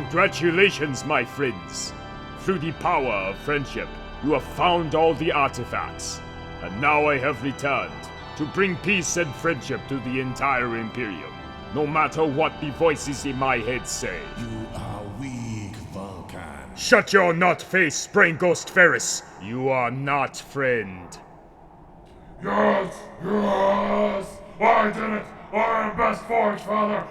Congratulations, my friends. Through the power of friendship, you have found all the artifacts. And now I have returned to bring peace and friendship to the entire Imperium, no matter what the voices in my head say. You are weak, Vulkan. Shut your nut-face, brain ghost Ferrus. You are not friend. Yes! I did it! I am best Forgefather!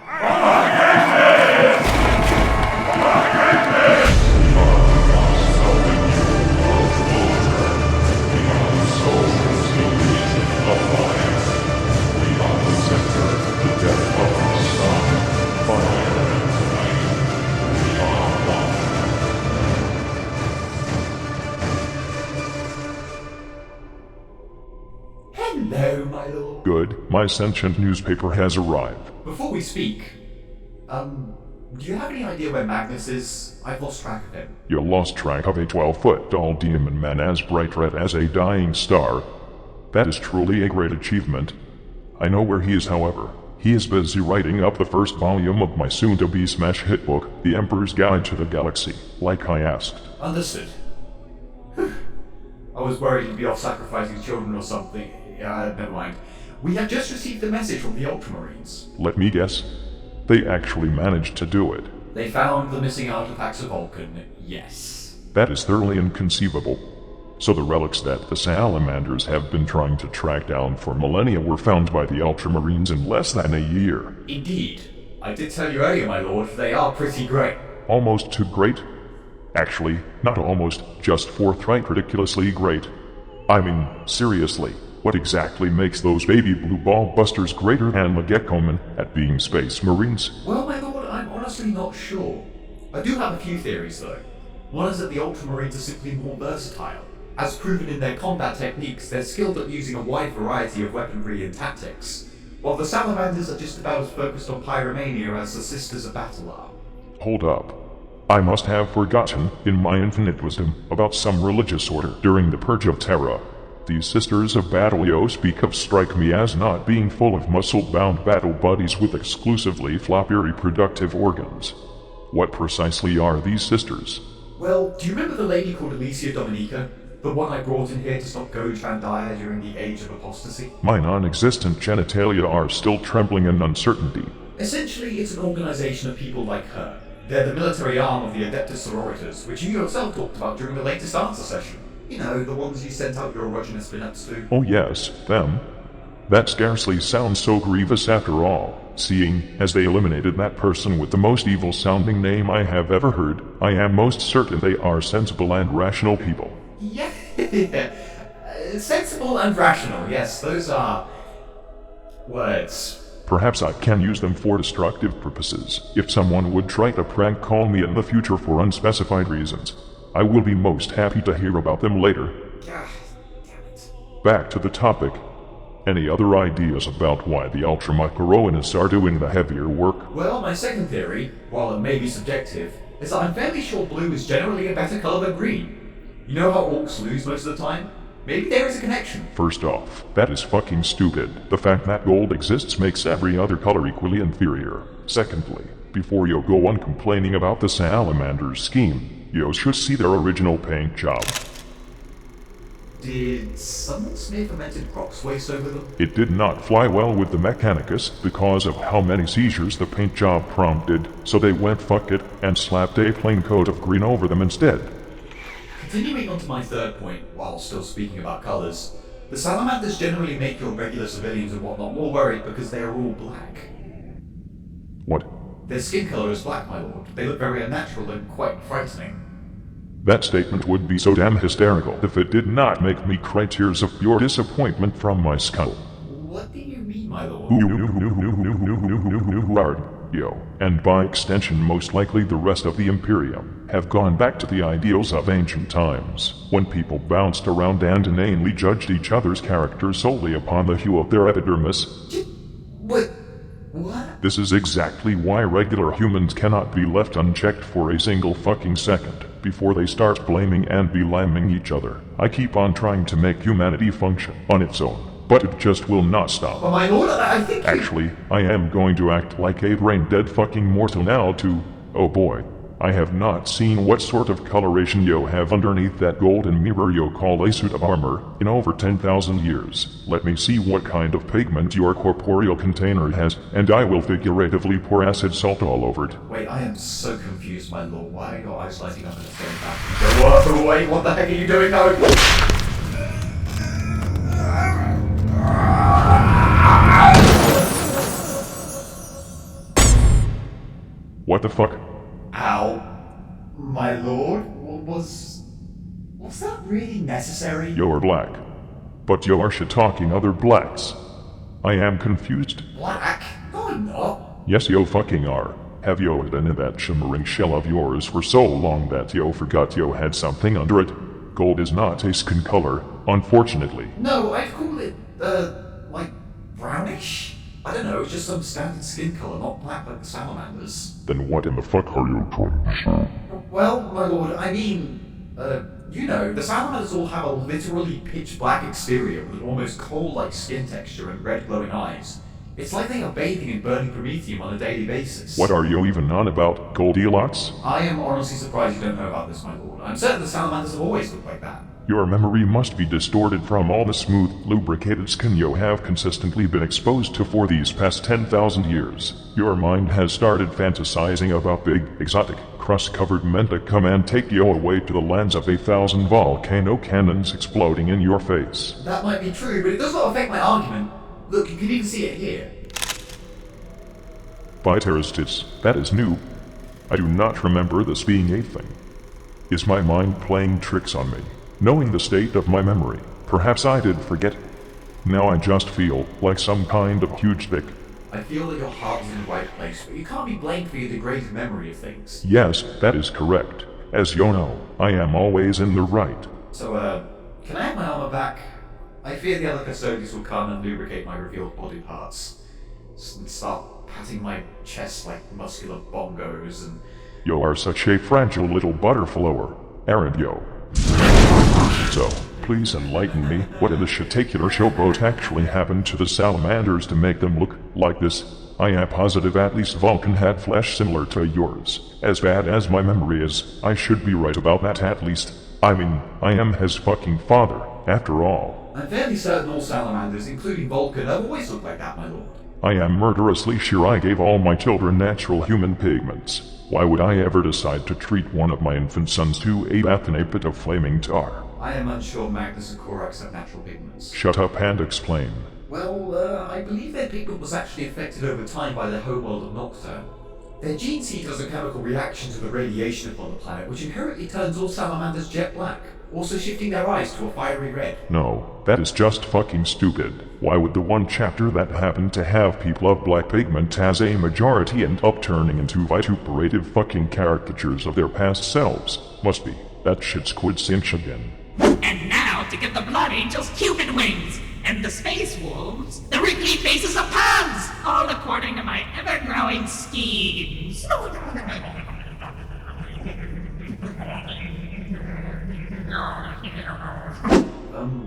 Hello, my lord. Good, my sentient newspaper has arrived. Before we speak, do you have any idea where Magnus is? I've lost track of him. You lost track of a 12-foot tall demon man as bright red as a dying star. That is truly a great achievement. I know where he is, however. He is busy writing up the first volume of my soon-to-be smash hit book, The Emperor's Guide to the Galaxy, like I asked. Understood. I was worried he'd be off sacrificing children or something. Never mind. We have just received a message from the Ultramarines. Let me guess. They actually managed to do it. They found the missing artifacts of Vulkan, yes. That is thoroughly inconceivable. So the relics that the salamanders have been trying to track down for millennia were found by the Ultramarines in less than a year. Indeed. I did tell you earlier, my lord, they are pretty great. Almost too great? Actually, not almost, just forthright ridiculously great. I mean, seriously, what exactly makes those baby blue ball busters greater than the Gekkomen at being space marines? Well, my lord, I'm honestly not sure. I do have a few theories, though. One is that the Ultramarines are simply more versatile. As proven in their combat techniques, they're skilled at using a wide variety of weaponry and tactics, while the Salamanders are just about as focused on pyromania as the Sisters of Battle are. Hold up. I must have forgotten, in my infinite wisdom, about some religious order during the Purge of Terra. These Sisters of Battle you speak of strike me as not being full of muscle-bound battle buddies with exclusively floppy reproductive organs. What precisely are these sisters? Well, do you remember the lady called Alicia Dominica? The one I brought in here to stop Goj Van Dyer during the Age of Apostasy? My non-existent genitalia are still trembling in uncertainty. Essentially, it's an organization of people like her. They're the military arm of the Adeptus Sororitas, which you yourself talked about during the latest answer session. You know, the ones you sent out your erogenous spin-ups to. Oh yes, them. That scarcely sounds so grievous after all, seeing as they eliminated that person with the most evil-sounding name I have ever heard. I am most certain they are sensible and rational people. Yeah, sensible and rational, yes, those are words. Perhaps I can use them for destructive purposes. If someone would try to prank call me in the future for unspecified reasons, I will be most happy to hear about them later. Ah, damn it. Back to the topic. Any other ideas about why the Ultramicronists are doing the heavier work? Well, my second theory, while it may be subjective, is that I'm fairly sure blue is generally a better color than green. You know how orcs lose most of the time? Maybe there is a connection. First off, that is fucking stupid. The fact that gold exists makes every other color equally inferior. Secondly, before you go on complaining about the Salamander's scheme, you should see their original paint job. Did someone smear fermented crocs waste over them? It did not fly well with the Mechanicus because of how many seizures the paint job prompted, so they went fuck it and slapped a plain coat of green over them instead. Continuing on to my third point, while still speaking about colors, the Salamanders generally make your regular civilians and whatnot more worried because they are all black. What? Their skin color is black, my lord. They look very unnatural and quite frightening. That statement would be so damn hysterical if it did not make me cry tears of pure disappointment from my skull. What do you mean, my lord? Yo, and by extension most likely the rest of the Imperium, have gone back to the ideals of ancient times, when people bounced around and inanely judged each other's characters solely upon the hue of their epidermis. What? This is exactly why regular humans cannot be left unchecked for a single fucking second before they start blaming and beliming each other. I keep on trying to make humanity function on its own, but it just will not stop. Well, my lord, I think Actually, I am going to act like a brain-dead fucking mortal now to, oh boy, I have not seen what sort of coloration yo have underneath that golden mirror yo call a suit of armor in over 10,000 years. Let me see what kind of pigment your corporeal container has, and I will figuratively pour acid salt all over it. Wait, I am so confused, my lord. Why are your eyes lighting up and it's going back? Go, wait, what the heck are you doing? No! What the fuck? Ow. My lord? Was that really necessary? You are black. But you are shit-talking other blacks. I am confused. Black? No, I'm not. Yes, yo fucking are. Have yo been in that shimmering shell of yours for so long that yo forgot yo had something under it? Gold is not a skin color, unfortunately. No, I'd call it, like, brownish? I don't know, it's just some standard skin color, not black like the salamanders. Then what in the fuck are you trying to say? Well, my lord, I mean, you know, the salamanders all have a literally pitch black exterior with an almost coal-like skin texture and red glowing eyes. It's like they are bathing in burning promethium on a daily basis. What are you even on about, Goldilocks? I am honestly surprised you don't know about this, my lord. I'm certain the salamanders have always looked like that. Your memory must be distorted from all the smooth, lubricated skin you have consistently been exposed to for these past 10,000 years. Your mind has started fantasizing about big, exotic, crust-covered men to come and take you away to the lands of 1,000 volcano cannons exploding in your face. That might be true, but it does not affect my argument. Look, you can even see it here. By terrorists, that is new. I do not remember this being a thing. Is my mind playing tricks on me? Knowing the state of my memory, perhaps I did forget. Now I just feel like some kind of huge dick. I feel that your heart is in the right place, but you can't be blamed for your degraded memory of things. Yes, that is correct. As you know, I am always in the right. So, can I have my armor back? I fear the other Custodes will come and lubricate my revealed body parts. And start patting my chest like muscular bongos and... You are such a fragile little butterflower, aren't you? So, please enlighten me, what in the shitacular showboat actually happened to the salamanders to make them look like this? I am positive at least Vulkan had flesh similar to yours. As bad as my memory is, I should be right about that at least. I mean, I am his fucking father, after all. I'm fairly certain all salamanders, including Vulkan, have always looked like that, my lord. I am murderously sure I gave all my children natural human pigments. Why would I ever decide to treat one of my infant sons to a bath in a pit of flaming tar? I am unsure Magnus and Korax have natural pigments. Shut up and explain. Well, I believe their pigment was actually affected over time by their homeworld of Nocturne. Their gene seed does a chemical reaction to the radiation upon the planet, which inherently turns all salamanders jet black, also shifting their eyes to a fiery red. No, that is just fucking stupid. Why would the one chapter that happened to have people of black pigment as a majority end up turning into vituperative fucking caricatures of their past selves? Must be. That shit's Tzeentch again. And now to give the Blood Angels human wings, and the Space Wolves, the wrinkly faces of pugs, all according to my ever-growing schemes.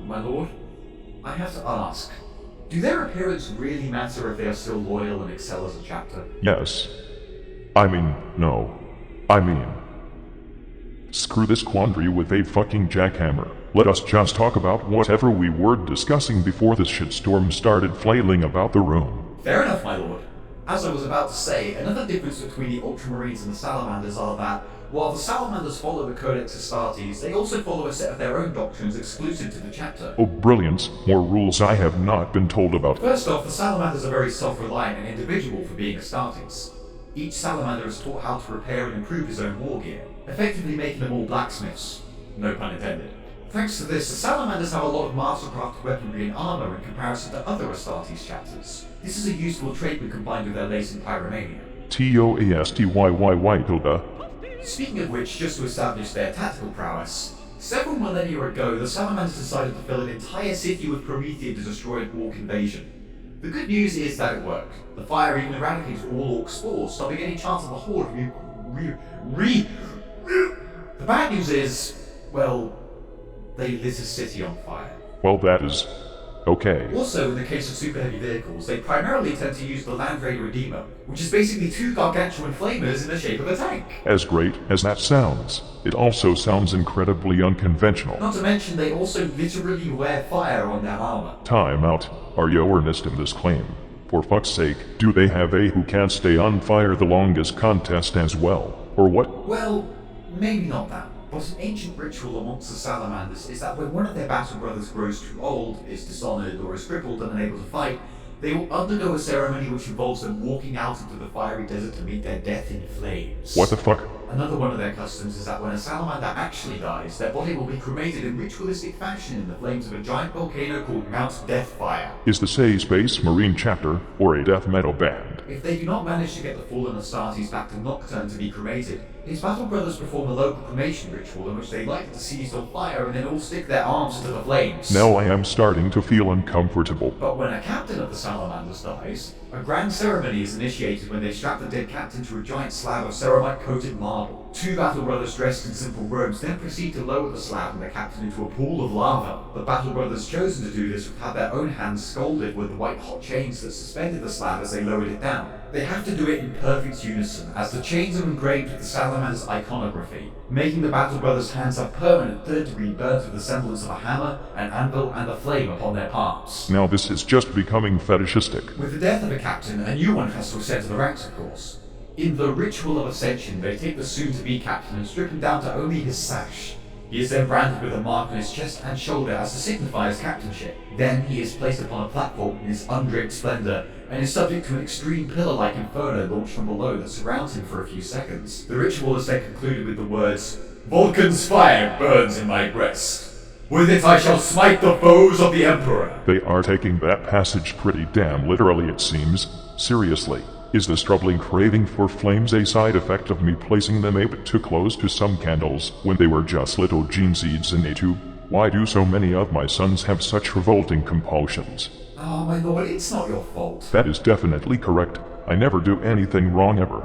My lord? I have to ask, do their appearance really matter if they are still loyal and excel as a chapter? Yes. I mean, no. I mean... Screw this quandary with a fucking jackhammer. Let us just talk about whatever we were discussing before this shitstorm started flailing about the room. Fair enough, my lord. As I was about to say, another difference between the Ultramarines and the Salamanders are that, while the Salamanders follow the Codex Astartes, they also follow a set of their own doctrines exclusive to the chapter. Oh, brilliant. More rules I have not been told about. First off, the Salamanders are very self-reliant and individual for being Astartes. Each Salamander is taught how to repair and improve his own war gear, effectively making them all blacksmiths. No pun intended. Thanks to this, the Salamanders have a lot of mastercrafted weaponry and armor in comparison to other Astartes chapters. This is a useful trait when combined with their latent pyromania. Toastyyyy tilde. Speaking of which, just to establish their tactical prowess, several millennia ago, the Salamanders decided to fill an entire city with Promethean to destroy an Orc invasion. The good news is that it worked. The fire even eradicated all Orc spores, stopping any chance of a horde The bad news is, well, they lit a city on fire. Well, that is... Okay. Also, in the case of super heavy vehicles, they primarily tend to use the Land Raider Redeemer, which is basically two gargantuan flamers in the shape of a tank. As great as that sounds, it also sounds incredibly unconventional. Not to mention, they also literally wear fire on their armor. Time out. Are you earnest in this claim? For fuck's sake, do they have a who can't stay on fire the longest contest as well? Or what? Well, maybe not that. But an ancient ritual amongst the salamanders is that when one of their battle brothers grows too old, is dishonored, or is crippled and unable to fight, they will undergo a ceremony which involves them walking out into the fiery desert to meet their death in flames. What the fuck? Another one of their customs is that when a salamander actually dies, their body will be cremated in ritualistic fashion in the flames of a giant volcano called Mount Deathfire. Is this a Space Marine chapter, or a death metal band? If they do not manage to get the fallen Astartes back to Nocturne to be cremated, his battle brothers perform a local cremation ritual in which they light the seas on fire and then all stick their arms into the flames. Now I am starting to feel uncomfortable. But when a captain of the salamanders dies, a grand ceremony is initiated when they strap the dead captain to a giant slab of ceramite-coated marble. Two battle brothers dressed in simple robes then proceed to lower the slab and the captain into a pool of lava. The battle brothers chosen to do this would have their own hands scalded with the white-hot chains that suspended the slab as they lowered it down. They have to do it in perfect unison, as the chains are engraved with the salamander's iconography, making the battle brothers' hands have permanent third-degree burns with the semblance of a hammer, an anvil, and a flame upon their palms. Now this is just becoming fetishistic. With the death of a captain, a new one has to ascend to the ranks, of course. In the ritual of ascension, they take the soon-to-be captain and strip him down to only his sash. He is then branded with a mark on his chest and shoulder as to signify his captainship. Then he is placed upon a platform in his undraped splendor, and is subject to an extreme pillar-like inferno launched from below that surrounds him for a few seconds. The ritual is then concluded with the words, "Vulkan's fire burns in my breast. With it I shall smite the foes of the Emperor." They are taking that passage pretty damn literally, it seems. Seriously. Is this troubling craving for flames a side effect of me placing them a bit too close to some candles when they were just little gene seeds in a tube? Why do so many of my sons have such revolting compulsions? Oh my lord, it's not your fault. That is definitely correct. I never do anything wrong ever.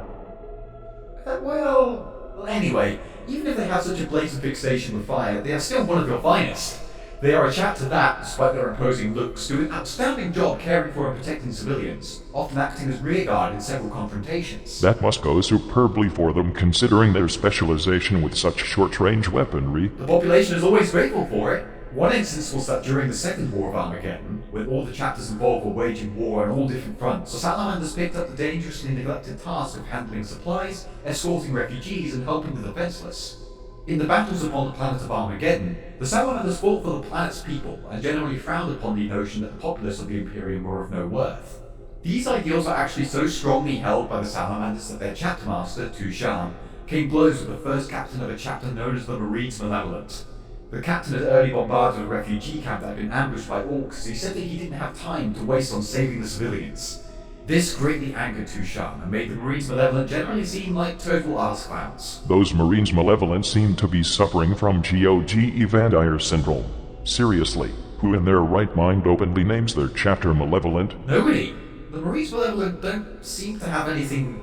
Well, anyway, even if they have such a blatant fixation with fire, they are still one of your finest. They are a chapter that, despite their imposing looks, do an outstanding job caring for and protecting civilians, often acting as rearguard in several confrontations. That must go superbly for them, considering their specialization with such short-range weaponry. The population is always grateful for it. One instance was that during the Second War of Armageddon, when all the chapters involved were waging war on all different fronts, the salamanders picked up the dangerously neglected task of handling supplies, escorting refugees, and helping the defenseless. In the battles upon the planet of Armageddon, the salamanders fought for the planet's people and generally frowned upon the notion that the populace of the Imperium were of no worth. These ideals are actually so strongly held by the salamanders that their chapter master, Tushan, came blows with the first captain of a chapter known as the Marines Malevolent. The captain had early bombarded a refugee camp that had been ambushed by orcs, as he said that he didn't have time to waste on saving the civilians. This greatly angered Tushan and made the Marines Malevolent generally seem like total arse clowns. Those Marines Malevolent seem to be suffering from GOG Evadir syndrome. Seriously, who in their right mind openly names their chapter Malevolent? Nobody. The Marines Malevolent don't seem to have anything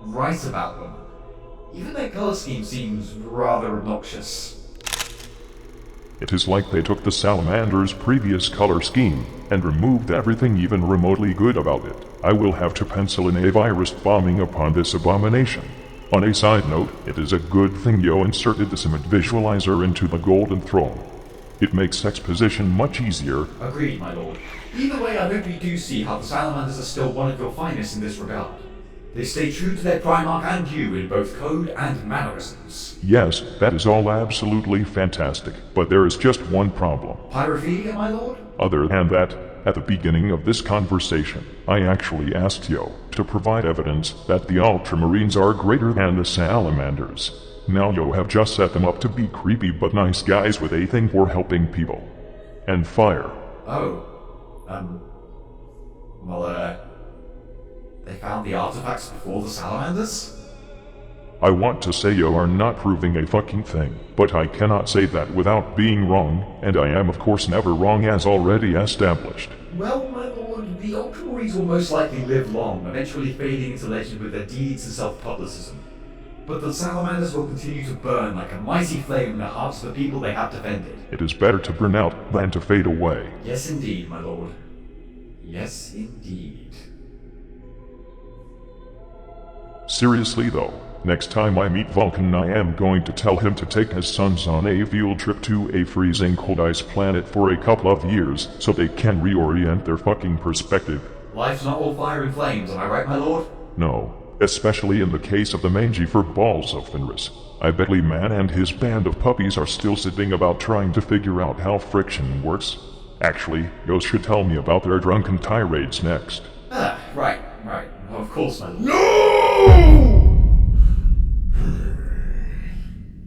right about them. Even their color scheme seems rather obnoxious. It is like they took the Salamander's previous color scheme and removed everything even remotely good about it. I will have to pencil in a virus bombing upon this abomination. On a side note, it is a good thing Yo inserted the Cement Visualizer into the Golden Throne. It makes exposition much easier. Agreed, my lord. Either way, I hope you do see how the Salamanders are still one of your finest in this regard. They stay true to their Primarch and you in both code and mannerisms. Yes, that is all absolutely fantastic, but there is just one problem. Pyrophilia, my lord? Other than that, at the beginning of this conversation, I actually asked Yo to provide evidence that the Ultramarines are greater than the Salamanders. Now Yo have just set them up to be creepy but nice guys with a thing for helping people. And fire. Oh. They found the artifacts before the Salamanders? I want to say you are not proving a fucking thing, but I cannot say that without being wrong, and I am of course never wrong as already established. Well, my lord, the Ultramarines will most likely live long, eventually fading into legend with their deeds and self-publicism. but the salamanders will continue to burn like a mighty flame in the hearts of the people they have defended. It is better to burn out than to fade away. Yes indeed, my lord. Yes indeed. Seriously though, next time I meet Vulkan I am going to tell him to take his sons on a field trip to a freezing cold ice planet for a couple of years so they can reorient their fucking perspective. Life's not all fire and flames, am I right, my lord? No, especially in the case of the mangy fur balls of Fenris. I bet Lee Man and his band of puppies are still sitting about trying to figure out how friction works. Actually, Ghost should tell me about their drunken tirades next. Ah, right. Of course, my lord. No!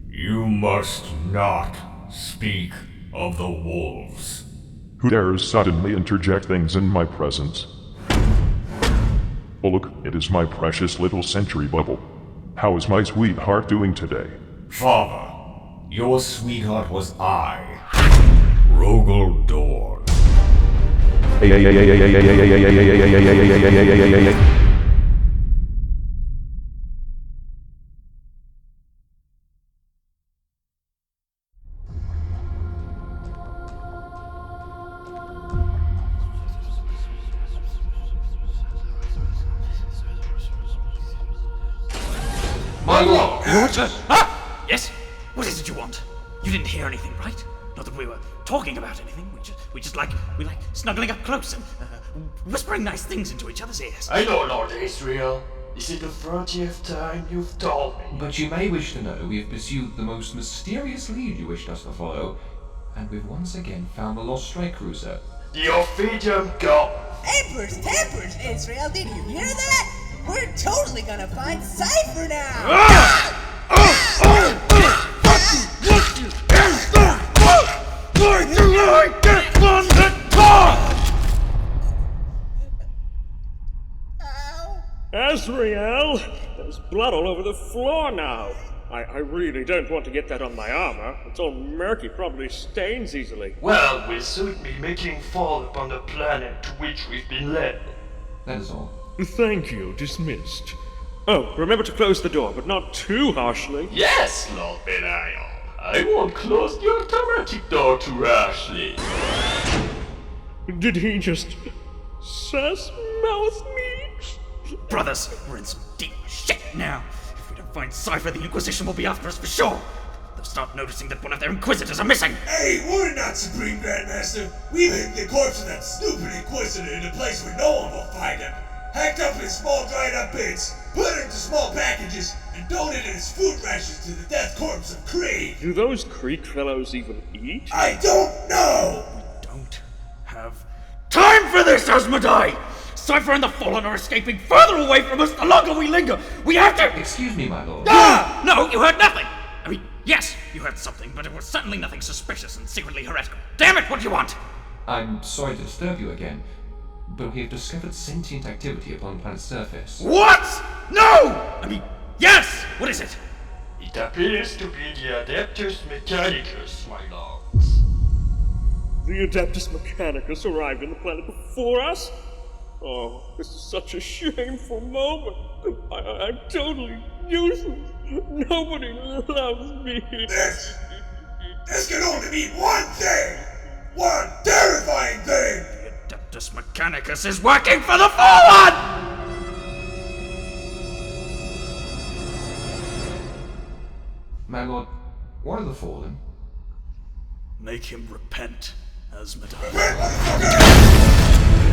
You must not speak of the wolves. Who dares suddenly interject things in my presence? Oh look, it is my precious little sentry bubble. How is my sweetheart doing today? Father, your sweetheart was I, Rogal Dorn. My lord! Ah! Yes? What is it you want? You didn't hear anything, right? Not that we were talking about anything. We like snuggling up close and whispering nice things into each other's ears. I know, Lord Azrael. This is the 30th time you've told me. But you may wish to know we have pursued the most mysterious lead you wished us to follow, and we've once again found the lost strike cruiser. The Ophidium Gum. Tampers, Azrael, did you hear that? We're totally gonna find Cypher now! Azrael! There's blood all over the floor now. I really don't want to get that on my armor. It's all murky, probably stains easily. Well, we'll soon be making fall upon the planet to which we've been led. That is all. Thank you, dismissed. Oh, remember to close the door, but not too harshly. Yes, Lord Belial. I won't close the automatic door too harshly. Did he just mouth me? Brothers, we're in some deep shit now. If we don't find Cypher, the Inquisition will be after us for sure. They'll start noticing that one of their Inquisitors are missing. Hey, we're not Supreme Grandmaster. We've hidden the corpse of that stupid Inquisitor in a place where no one will find him. Hacked up in small dried up bits, put it into small packages, and donated his food rations to the death corpse of Creed. Do those Creek fellows even eat? I don't know! We don't have time for this, Asmodai! Cypher and the Fallen are escaping further away from us the longer we linger! We have to— Excuse me, my lord. Ah! No, you heard nothing! I mean, yes, you heard something, but it was certainly nothing suspicious and secretly heretical. Damn it, what do you want? I'm sorry to disturb you again, but we have discovered sentient activity upon the planet's surface. What? No! I mean, yes! What is it? It appears to be the Adeptus Mechanicus, my lords. The Adeptus Mechanicus arrived on the planet before us? Oh, this is such a shameful moment. I'm totally useless. Nobody loves me. This can only mean one thing! One terrifying thing! The Adeptus Mechanicus is working for the Fallen! My lord, what are the Fallen? Make him repent, Asmodai. Repent, motherfucker!